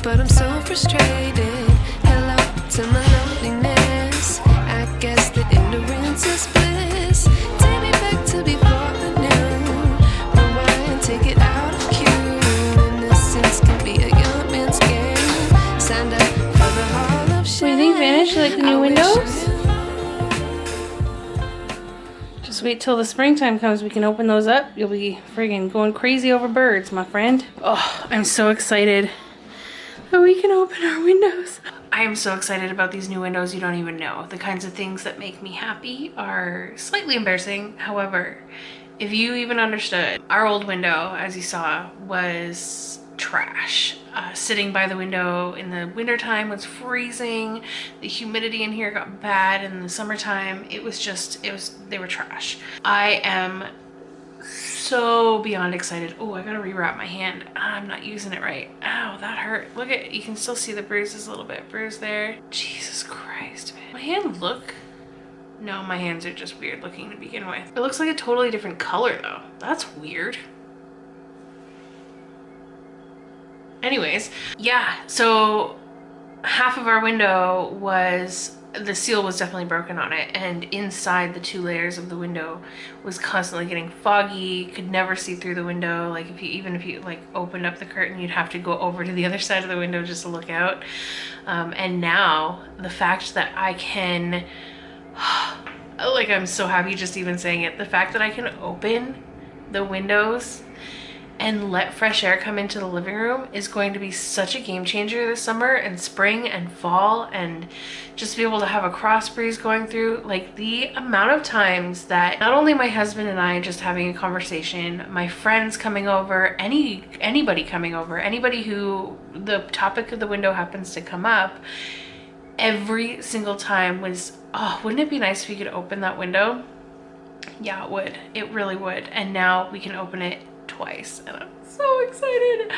but I'm so frustrated. Hello to my loneliness. I guess that ignorance is bliss. Take me back to before I knew. Rewind, take it out of cue. Innocence can be a young man's game. Signed up for the hall of shame. What do you think, Vanish? You like the new windows? Just wait till the springtime comes. We can open those up. You'll be friggin' going crazy over birds, my friend. Oh, I'm so excited that we can open our windows. I am so excited about these new windows, you don't even know. The kinds of things that make me happy are slightly embarrassing. However, if you even understood, our old window, as you saw, was trash. Sitting by the window in the wintertime was freezing. The humidity in here got bad. In the summertime, they were trash. I am so beyond excited. Oh, I gotta rewrap my hand. I'm not using it right. Ow, that hurt. Look at, you can still see the bruises a little bit. Bruised there. Jesus Christ, man. My hand no, my hands are just weird looking to begin with. It looks like a totally different color though. That's weird. Anyways, yeah, so half of our window the seal was definitely broken on it, and inside the 2 layers of the window was constantly getting foggy. Could never see through the window. Like even if you like opened up the curtain, you'd have to go over to the other side of the window just to look out. And now the fact that I can, like, I'm so happy just even saying it, the fact that I can open the windows and let fresh air come into the living room is going to be such a game changer this summer and spring and fall, and just be able to have a cross breeze going through. Like, the amount of times that not only my husband and I just having a conversation, my friends coming over, anybody coming over, anybody who the topic of the window happens to come up, every single time was, oh, wouldn't it be nice if you could open that window? Yeah, it would. It really would. And now we can open it twice, and I'm so excited.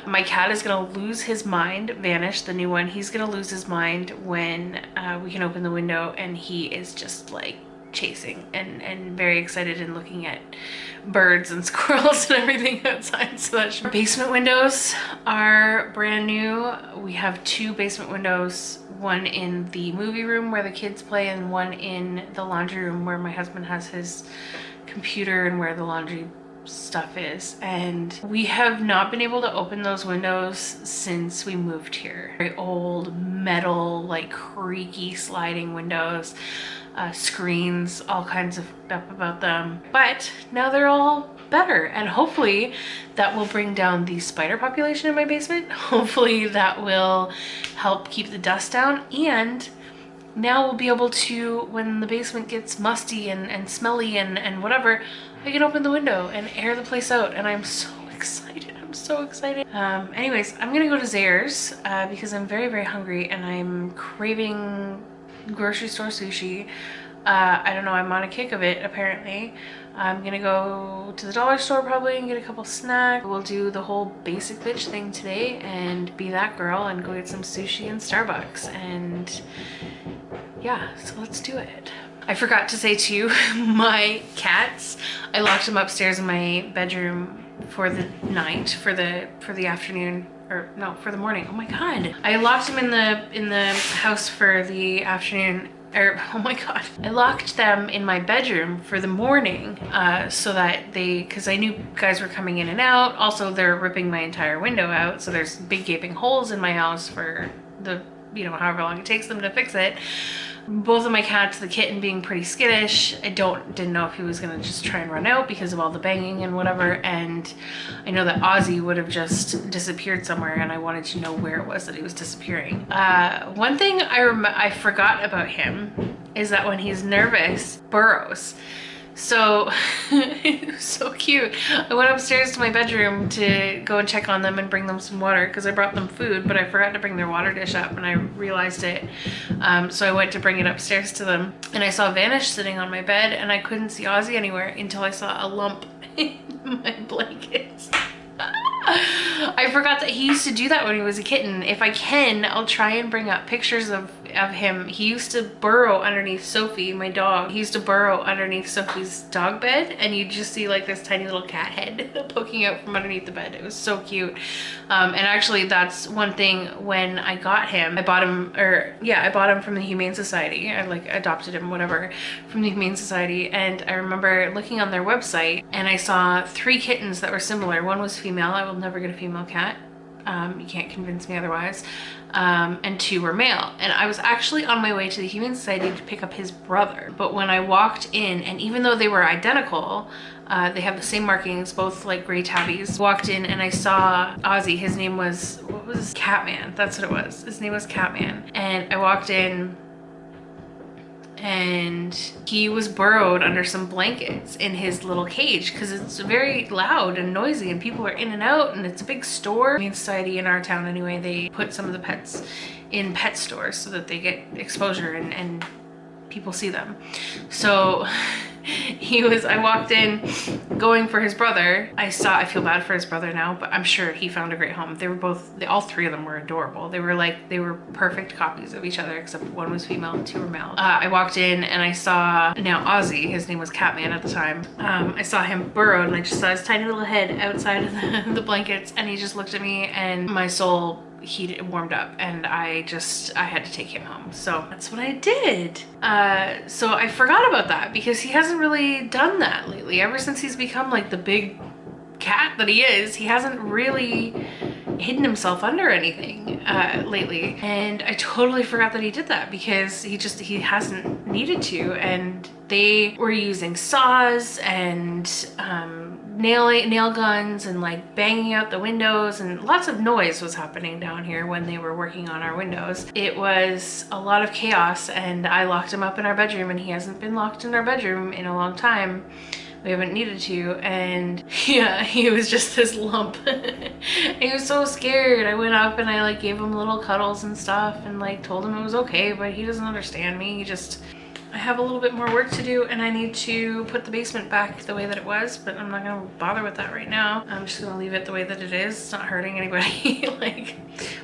My cat is gonna lose his mind. Vanish, the new one, he's gonna lose his mind when we can open the window, and he is just like chasing and very excited and looking at birds and squirrels and everything outside. So that's our basement windows are brand new. We have 2 basement windows, one in the movie room where the kids play, and one in the laundry room where my husband has his computer and where the laundry stuff is. And we have not been able to open those windows since we moved here. Very old metal, like creaky sliding windows, screens, all kinds of stuff about them, but now they're all better, and hopefully that will bring down the spider population in my basement. Hopefully that will help keep the dust down, and now we'll be able to, when the basement gets musty and smelly and whatever, I can open the window and air the place out, and I'm so excited. I'm so excited. Anyways, I'm gonna go to Zellers because I'm very, very hungry and I'm craving grocery store sushi. I don't know, I'm on a kick of it apparently. I'm gonna go to the dollar store probably and get a couple snacks. We'll do the whole basic bitch thing today and be that girl and go get some sushi in Starbucks, and yeah, so let's do it. I forgot to say too, my cats, I locked them upstairs in my bedroom for the night, for the afternoon, or no, for the morning. Oh my god. I locked them in the house for the afternoon, or oh my god. I locked them in my bedroom for the morning so that because I knew guys were coming in and out. Also, they're ripping my entire window out, so there's big gaping holes in my house for the, you know, however long it takes them to fix it. Both of my cats, the kitten being pretty skittish, I didn't know if he was gonna just try and run out because of all the banging and whatever, and I know that Ozzy would have just disappeared somewhere, and I wanted to know where it was that he was disappearing. One thing I forgot about him is that when he's nervous, burrows. So it was so cute. I went upstairs to my bedroom to go and check on them and bring them some water because I brought them food, but I forgot to bring their water dish up and I realized it. So I went to bring it upstairs to them, and I saw Vanish sitting on my bed, and I couldn't see Ozzy anywhere until I saw a lump in my blankets. I I forgot that he used to do that when he was a kitten. If I can, I'll try and bring up pictures of him. He used to burrow underneath Sophie, my dog. He used to burrow underneath Sophie's dog bed, and you'd just see like this tiny little cat head poking out from underneath the bed. It was so cute. And actually that's one thing when I got him, I bought him from the Humane Society. I like adopted him, whatever, from the Humane Society. And I remember looking on their website and I saw 3 kittens that were similar. One was female. I will never get a female cat. You can't convince me otherwise. And 2 were male. And I was actually on my way to the Humane Society to pick up his brother. But when I walked in, and even though they were identical, they have the same markings, both like gray tabbies, walked in and I saw Ozzy. His name was, what was Catman? That's what it was. His name was Catman. And I walked in and he was burrowed under some blankets in his little cage because it's very loud and noisy and people are in and out and it's a big store. Humane Society in our town anyway, they put some of the pets in pet stores so that they get exposure and people see them. So I walked in going for his brother. I feel bad for his brother now, but I'm sure he found a great home. They were all 3 of them were adorable. They were perfect copies of each other, except one was female and 2 were male. I walked in and I saw now Ozzy, his name was Catman at the time. I saw him burrowed and I just saw his tiny little head outside of the blankets and he just looked at me and my soul warmed up and I had to take him home. So that's what I did. So I forgot about that because he hasn't really done that lately. Ever since he's become like the big cat that he is, he hasn't really hidden himself under anything lately. And I totally forgot that he did that because he hasn't needed to. And they were using saws and nail guns and like banging out the windows, and lots of noise was happening down here when they were working on our windows. It was a lot of chaos and I locked him up in our bedroom and he hasn't been locked in our bedroom in a long time. We haven't needed to, and yeah, he was just this lump. He was so scared. I went up and I like gave him little cuddles and stuff and like told him it was okay, but he doesn't understand me. I have a little bit more work to do and I need to put the basement back the way that it was, but I'm not gonna bother with that right now. I'm just gonna leave it the way that it is. It's not hurting anybody. Like,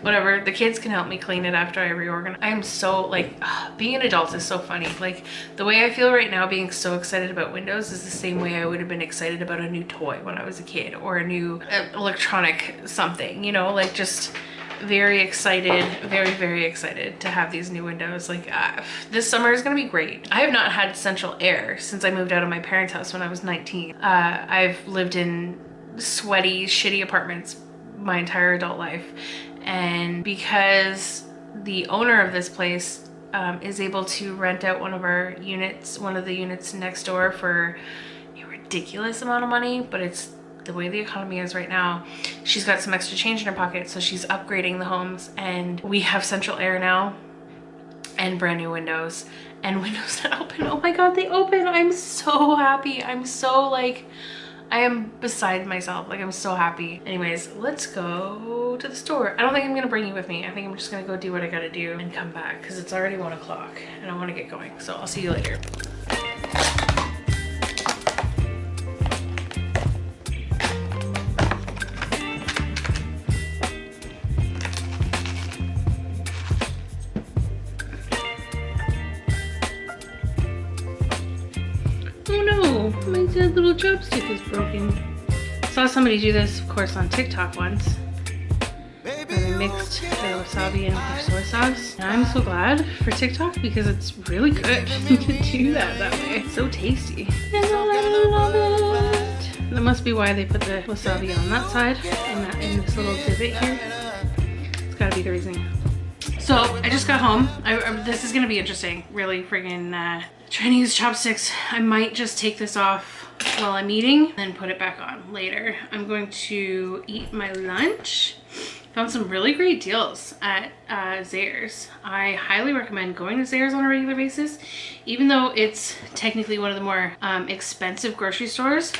whatever. The kids can help me clean it after I reorganize. I am so like, being an adult is so funny. Like, the way I feel right now being so excited about Windows is the same way I would have been excited about a new toy when I was a kid, or a new electronic something, you know, like just very excited, very excited to have these new windows. Like, this summer is gonna be great. I have not had central air since I moved out of my parents' house when I was 19. I've lived in sweaty, shitty apartments my entire adult life, and because the owner of this place is able to rent out one of the units next door for a ridiculous amount of money, but it's the way the economy is right now. She's got some extra change in her pocket, so she's upgrading the homes, and we have central air now and brand new windows and windows that open. Oh my god, they open. I'm so happy. I'm so like, I am beside myself. Like, I'm so happy. Anyways, let's go to the store. I don't think I'm gonna bring you with me. I think I'm just gonna go do what I gotta do and come back because it's already 1 o'clock and I want to get going. So I'll see you later. My dead little chopstick is broken. Saw somebody do this, of course, on TikTok once, where they mixed their wasabi and their soy sauce. And I'm so glad for TikTok because it's really good to do that way. It's so tasty. And I love it. That must be why they put the wasabi on that side and in this little divot here. It's gotta be the reason. So I just got home. This is gonna be interesting. Really friggin' trying to use chopsticks. I might just take this off while I'm eating, then put it back on later. I'm going to eat my lunch. Found some really great deals at Zellers. I highly recommend going to Zellers on a regular basis, even though it's technically one of the more expensive grocery stores.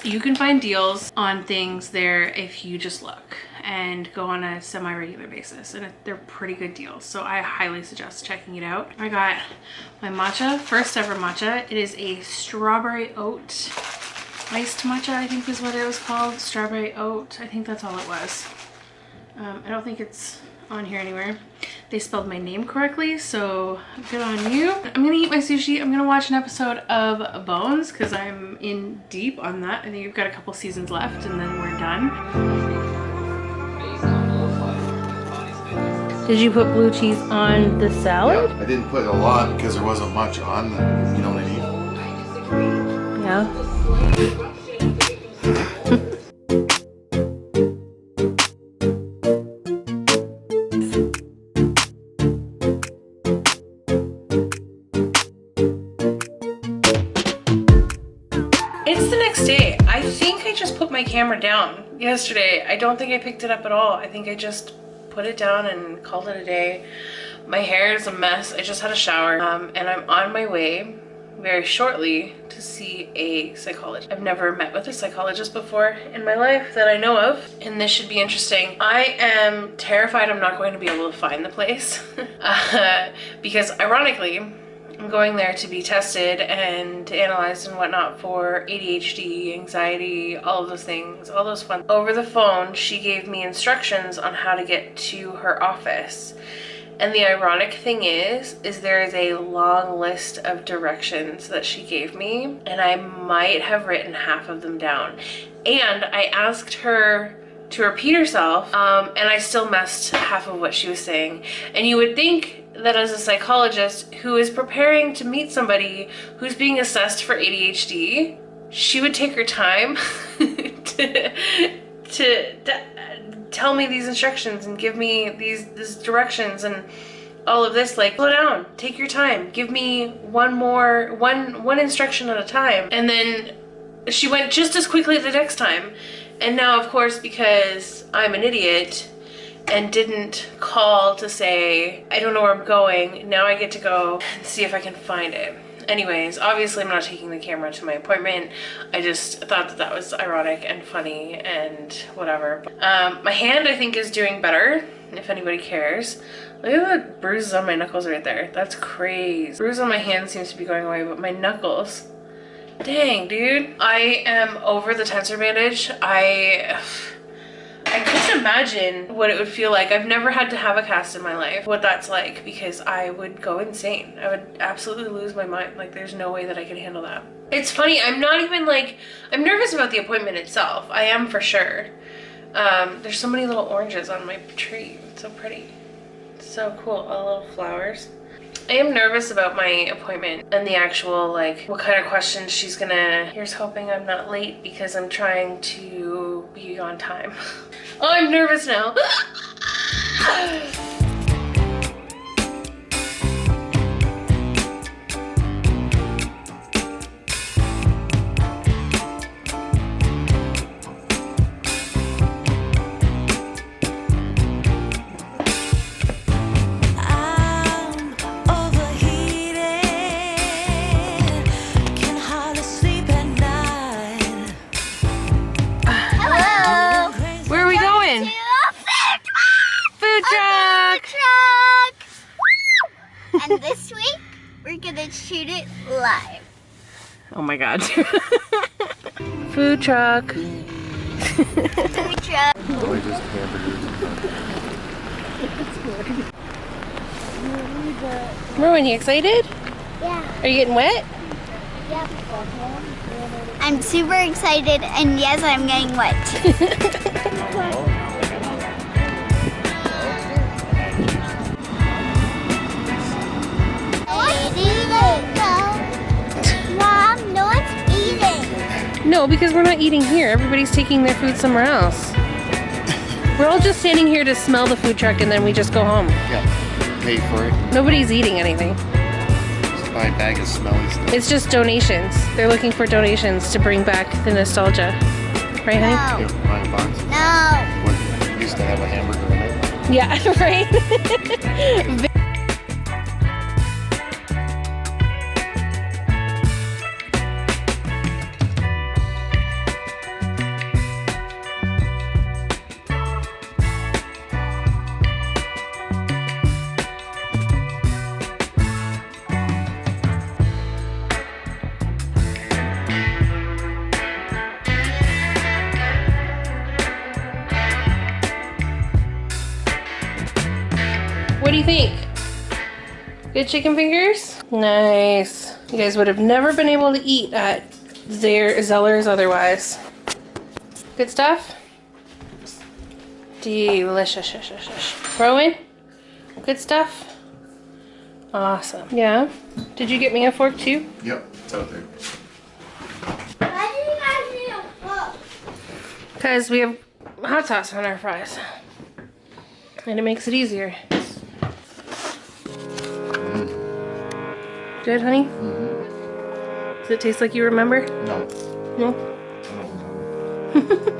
You can find deals on things there if you just look and go on a semi-regular basis, and they're pretty good deals, so I highly suggest checking it out. I got my matcha, first ever matcha. It is a strawberry oat iced matcha, I think is what it was called. Strawberry oat, I think that's all it was. I don't think it's on here anywhere. They spelled my name correctly, so good on you. I'm gonna eat my sushi. I'm gonna watch an episode of Bones because I'm in deep on that. I think we've got a couple seasons left and then we're done. Did you put blue cheese on the salad? Yeah, I didn't put a lot because there wasn't much on the, you know what I mean? Yeah. It's the next day. I think I just put my camera down yesterday. I don't think I picked it up at all. I think I just put it down and called it a day. My hair is a mess. I just had a shower and I'm on my way very shortly to see a psychologist. I've never met with a psychologist before in my life that I know of, and this should be interesting. I am terrified I'm not going to be able to find the place because ironically, I'm going there to be tested and analyzed and whatnot for ADHD, anxiety, all of those things, all those fun. Over the phone, she gave me instructions on how to get to her office. And the ironic thing is there is a long list of directions that she gave me, and I might have written half of them down. And I asked her to repeat herself, and I still missed half of what she was saying. And you would think that as a psychologist who is preparing to meet somebody who's being assessed for ADHD, she would take her time to tell me these instructions and give me these directions and all of this. Like, slow down, take your time, give me one instruction at a time. And then she went just as quickly the next time. And now, of course, because I'm an idiot and didn't call to say, I don't know where I'm going, now I get to go and see if I can find it. Anyways, obviously I'm not taking the camera to my appointment. I just thought that that was ironic and funny and whatever. My hand, I think, is doing better, if anybody cares. Look at the bruises on my knuckles right there. That's crazy. Bruise on my hand seems to be going away, but my knuckles, dang, dude. I am over the tensor bandage. I couldn't imagine what it would feel like. I've never had to have a cast in my life, what that's like, because I would go insane. I would absolutely lose my mind. Like, there's no way that I could handle that. It's funny, I'm not even like, I'm nervous about the appointment itself. I am for sure. There's so many little oranges on my tree. It's so pretty. It's so cool, all little flowers. I am nervous about my appointment and the actual, like, what kind of questions she's gonna... Here's hoping I'm not late because I'm trying to be on time. Oh, I'm nervous now. And this week, we're gonna shoot it live. Oh my god. Food truck. Food truck. Probably just hamburgers. Merwin, you excited? Yeah. Are you getting wet? Yep. I'm super excited, and yes, I'm getting wet. Mom, no one's eating. No, because we're not eating here. Everybody's taking their food somewhere else. We're all just standing here to smell the food truck and then we just go home. Yeah, pay for it. Nobody's eating anything. Just buy a bag of smelly stuff. It's just donations. They're looking for donations to bring back the nostalgia. Right, honey? No. Yeah, buy a box. No. What used to have a hamburger in it. Yeah, right? What do you think? Good chicken fingers? Nice. You guys would have never been able to eat at Zellers otherwise. Good stuff? Delicious. Rowan? Good stuff? Awesome. Yeah? Did you get me a fork too? Yep, it's out there. Why do you guys need a fork? Because we have hot sauce on our fries. And it makes it easier. Good, honey? Mm-hmm. Does it taste like you remember? No. No? I don't know.